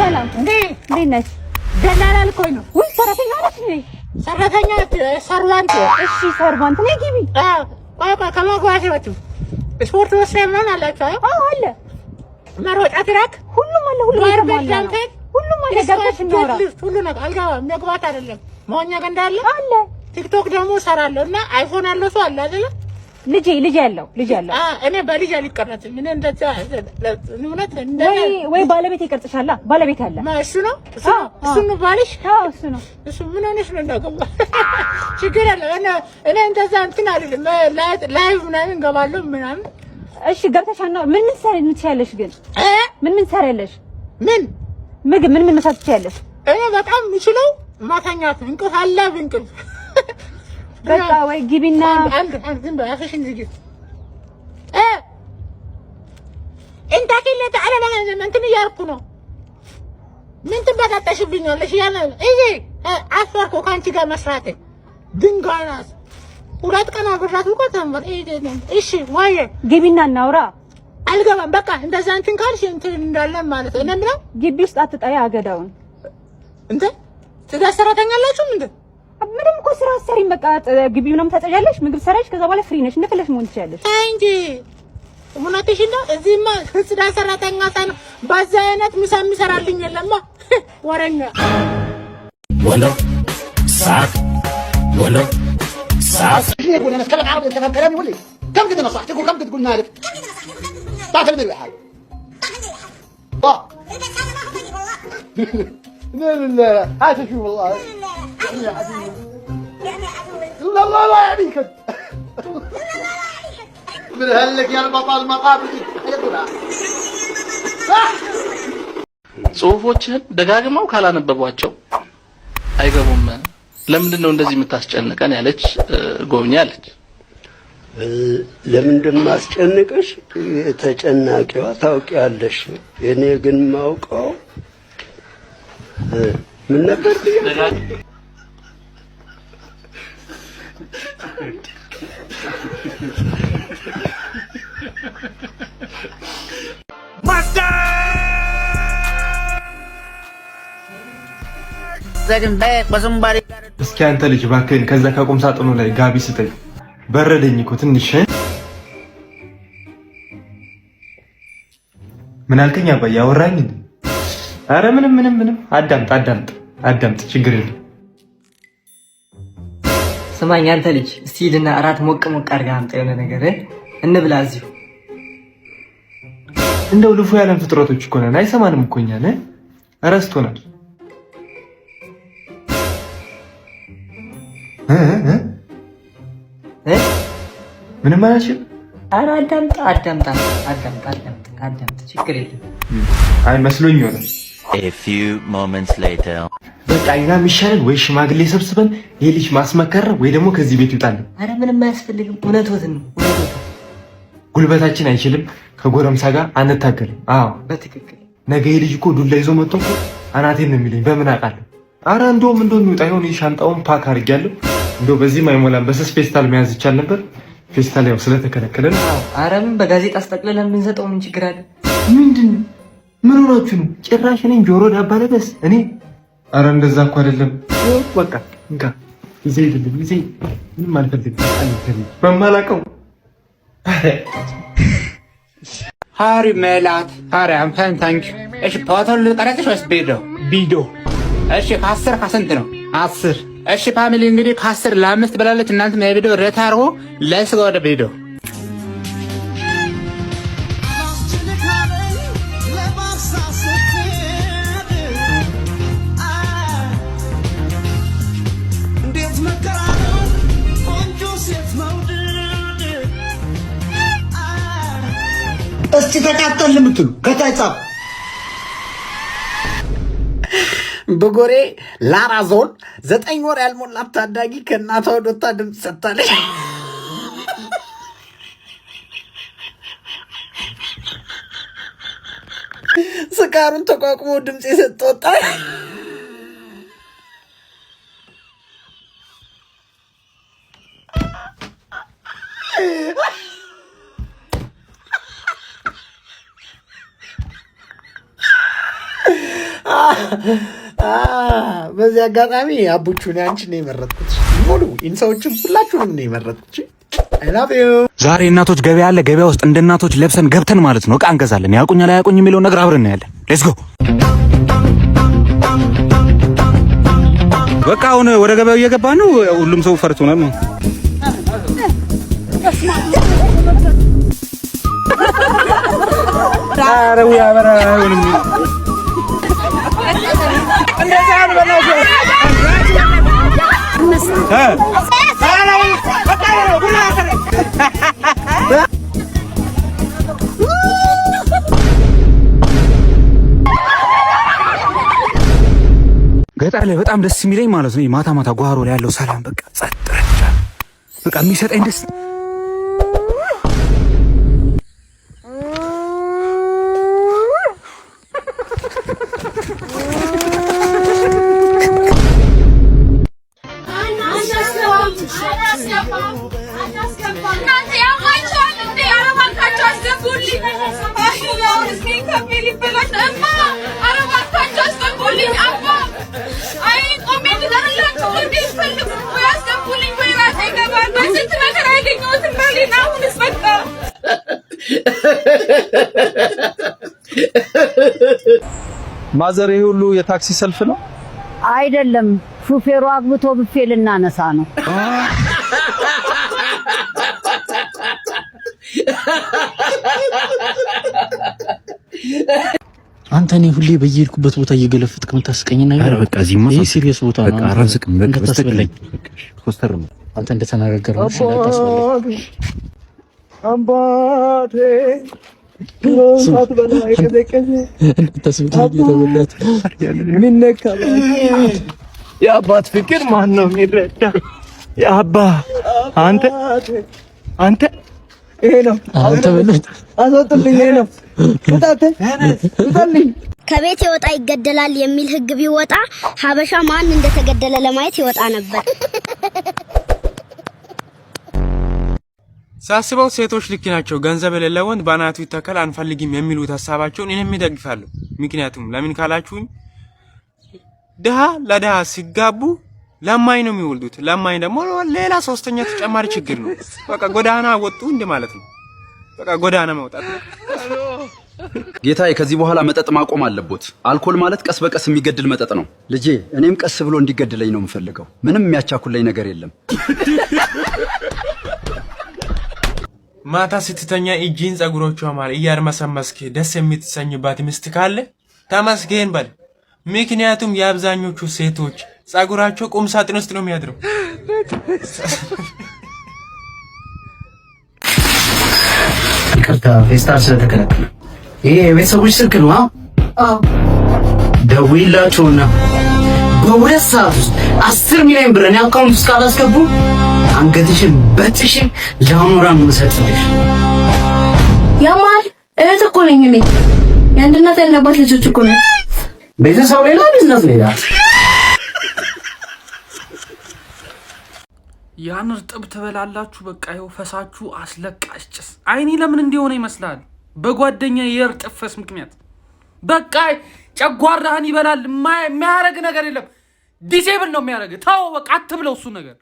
ሰላም እንዴት ነሽ? ደላላ ልኮኝ ነው ወይ ሰራተኛ ነሽ ነኝ? ሰራተኛ ሰርቫንት። እሺ ሰርቫንት ነኝ ግቢ። ቆይ ከመግባትሽ በፊት ስፖርት ወሰን ምን አላችሁ? አዎ አለ። መሮጫ ትራክ ሁሉም አለ። ሁሉም አለ። ሁሉም አለ። ገብተሽ እናውራ። ሁሉ ነገር አልገባም። መግባት አይደለም መሆኛ ገንዳ አለ። ቲክቶክ ደግሞ እሰራለሁ እና አይፎን ያለው ሰው አለ አይደል? ልጅ ያለው እኔ በልጅ አልቀረጽም። ምን እንደዛ እውነት ወይ ባለቤት ይቀርጽሻላ? ባለቤት አለ እሱ ነው ባልሽ? አዎ እሱ ነው። እሱ ምን ሆነሽ ነው እንዳገባ ችግር አለ። እኔ እንደዛ እንትን አይደለም ላይቭ ምናምን ገባለሁ ምናምን። እሺ ገብተሻና ምን ትሰሪያለሽ? ግን ምን ትሰሪያለሽ? ምግብ ምን መስራት ትችያለሽ? እኔ በጣም የምችለው ማታኛት እንቅልፍ አለ እንቅልፍ በቃ ወይ ግቢና አንድ ዝም በይ አፍሽን ዝጊ። እንታ ከለ ታለ ለምን እንትን እያልኩ ነው። ምን ትበጣጣሽብኛለሽ? ያለ እዬ አፈርኩ ካንቺ ጋር መስራት ድንጋናስ ሁለት ቀን አብራት እኮ ተመር። እሺ ወይ ግቢና እናውራ። አልገባም በቃ እንደዛ እንትን ካልሽ እንትን እንዳለን ማለት ነው። እኔም ነው ግቢ ውስጥ አትጣይ አገዳውን እንዴ ትዳር ሰራተኛላችሁ እንዴ? ምንም እኮ ስራ አሰሪም በቃ ግቢ ምናምን ታጸጃለሽ፣ ምግብ ሰራሽ፣ ከዛ በኋላ ፍሪ ነሽ፣ እንደፈለሽ መሆን ትችያለሽ። አይ እንጂ እውነትሽ ነው። እዚህማ ጽዳት ሰራተኛ ሳይሆን በዛ አይነት ምሳ የሚሰራልኝ የለማ ወረኛ ወሎ ሳቅ يقول انا اتكلم عربي انت فاهم كلامي ولا كم كده نصحتك وكم كده قلنا لك طلعت من الحال لا لا هات شوف والله لا لا يعنيك من هلك يا البطل المقابر ጽሁፎችን ደጋግመው ካላነበቧቸው አይገቡም። ለምንድን ነው እንደዚህ የምታስጨንቀን ያለች ጎብኚ አለች። ለምንድን ማስጨንቅሽ? ተጨናቂዋ ታውቂያለሽ። እኔ ግን ማውቀው ምን ነበር እስኪ አንተ ልጅ እባክህን ከዛ ከቁም ሳጥኑ ላይ ጋቢ ስጠኝ። በረደኝ እኮ ትንሽ። ምን አልከኝ አባዬ? አወራኝ እንዴ? አረ ምንም። አዳምጥ ችግር የለም። ስማኝ አንተ ልጅ እስቲ ሂድና እራት ሞቅ አድርጋ አምጣ የሆነ ነገር እንብላ እዚሁ። እንደው ልፎ ያለን ፍጥረቶች እኮ ነን። አይሰማንም እኮ እኛን እረስቶናል። ምንም አላችም። ኧረ አዳምጥ ችግር የለም። አይ መስሎኝ ይሆናል። A few moments later በቃ እኛ የሚሻለን ወይ ሽማግሌ ሰብስበን ይሄ ልጅ ማስመከር ወይ ደግሞ ከዚህ ቤት ይውጣል። ኧረ ምንም አያስፈልግም። እውነትዎትን ነው። ጉልበታችን አይችልም። ከጎረምሳ ጋር አንታገልም። አዎ በትክክል። ነገ ይሄ ልጅ እኮ ዱላ ይዞ መጥቶ አናቴን ነው የሚለኝ። በምን አውቃለሁ? ኧረ እንደውም ይውጣ ይሆን ሻንጣውን ፓክ አድርጌያለሁ። እንደው በዚህም አይሞላም። በስስ ፌስታል መያዝ ይቻል ነበር። ፌስታል ያው ስለተከለከለ ነው። ኧረ ምን በጋዜጣ አስጠቅልለን ብንሰጠው ምን ችግር አለ? ምንድን ነው? ምን ሆናችሁ ነው? ጭራሽ እኔን ጆሮ ዳባ ለበስ እኔ። ኧረ እንደዛ እኮ አይደለም። በቃ እንካ ይዘህ ሂድልኝ። ምንም አልፈልግም። በማላውቀው ሃሪ ሜላት ሃሪ አምፋን ታንክ እሺ ፎቶን ልቀረጽሽ ወይስ ቪዲዮ? እሺ ከ10 ከስንት ነው? 10 እሺ ፋሚሊ እንግዲህ ከ10 ለ5 ብላለች። እናንተም የቪዲዮ ሬት አድርጎ ለስጋ ወደ ቪዲዮ እስቲ ተቃጠል የምትሉ ከታይ ጻፍ። በጎሬ ላራ ዞን 9 ወር ያልሞላት ታዳጊ ከእናቷ ወጣ ድምፅ ሰጥታለች። ስካሩን ተቋቁሞ ድምፅ የሰጠ ወጣ። በዚህ አጋጣሚ አቡቹን አንቺን ነው የመረጥኩት። ሙሉ ኢንሳዎችን ሁላችሁንም ነው የመረጥኩት። አይ ላቭ ዩ። ዛሬ እናቶች ገበያ አለ። ገበያ ውስጥ እንደ እናቶች ለብሰን ገብተን ማለት ነው እቃ እንገዛለን። ያውቁኛል አያውቁኝ የሚለውን ነገር አብረን እናያለን። ሌትስ ጎ። በቃ አሁን ወደ ገበያው እየገባ ነው። ሁሉም ሰው ፈርቶናል ነው። ታረው ያበራ አይሆንም። እንደዛ ነው በላሽ ገጠር ላይ በጣም ደስ የሚለኝ ማለት ነው ማታ ማታ ጓሮ ላይ ያለው ሰላም በቃ ጸጥ ረጭ በቃ የሚሰጠኝ ደስ ማዘር ይሄ ሁሉ የታክሲ ሰልፍ ነው አይደለም። ሹፌሩ አግብቶ ብፌ ልናነሳ ነው። አንተ ነህ ሁሌ በየሄድኩበት ቦታ እየገለፍጥክ የምታስቀኝ ነገር። በቃ እዚህማ ይሄ ሲሪየስ ቦታ ነው። በቃ አራንስቅም። በቃ በስተቀኝ ኮስተር ነው። አንተ እንደተናገርከው እንዳታስበለኝ አምባቴ ሰዓት በላይ ከደቀኝ የአባት ፍቅር ማን ነው የሚረዳ? የአባ አንተ ይሄ ነው አንተ በለት አስወጥልኝ። ይሄ ነው ውጣልኝ። ከቤት ይወጣ ይገደላል የሚል ህግ ቢወጣ ሀበሻ ማን እንደተገደለ ለማየት ይወጣ ነበር። ሳስበው ሴቶች ልክ ናቸው። ገንዘብ የሌለ ወንድ ባናቱ ይተከል አንፈልግም የሚሉት ሐሳባቸውን እኔም ይደግፋለሁ። ምክንያቱም ለምን ካላችሁኝ ድሃ ለድሃ ሲጋቡ ለማኝ ነው የሚወልዱት። ለማኝ ደግሞ ሌላ ሶስተኛ ተጨማሪ ችግር ነው። በቃ ጎዳና ወጡ እንደ ማለት ነው። በቃ ጎዳና መውጣት ነው። ጌታዬ ከዚህ በኋላ መጠጥ ማቆም አለቦት። አልኮል ማለት ቀስ በቀስ የሚገድል መጠጥ ነው። ልጄ እኔም ቀስ ብሎ እንዲገድለኝ ነው የምፈልገው። ምንም የሚያቻኩለኝ ነገር የለም። ማታ ስትተኛ እጅን ጸጉሮቿ ማለ እያርመሰመስክ ደስ የምትሰኝባት ሚስት ካለ ተመስገን በል። ምክንያቱም የአብዛኞቹ ሴቶች ጸጉራቸው ቁም ሳጥን ውስጥ ነው የሚያድረው። ይቅርታ ፌስታል ስለተከለከለ። ይሄ የቤተሰቦች ስልክ ነው። አዎ ደውይላቸውና በሁለት ሰዓት ውስጥ 10 ሚሊዮን ብር እኔ አካውንት ውስጥ ካላስገቡ አንገትሽን በጥሽ ለአሞራ ነው የምሰጥልሽ። ያማል እህት እኮ ነኝ እኔ። የአንድ እናት ያለባት ልጆች እኮ ነኝ። ቤተሰብ ሌላ ቢዝነስ ሌላ። ያን እርጥብ ትበላላችሁ። በቃ ይኸው ፈሳችሁ አስለቃሽ ጭስ። አይኔ ለምን እንዲሆነ ይመስላል? በጓደኛ የእርጥብ ፈስ ምክንያት በቃ ጨጓራህን ይበላል። የሚያረግ ነገር የለም። ዲሴብል ነው የሚያረግ። ተው በቃ አትብለው እሱ ነገር።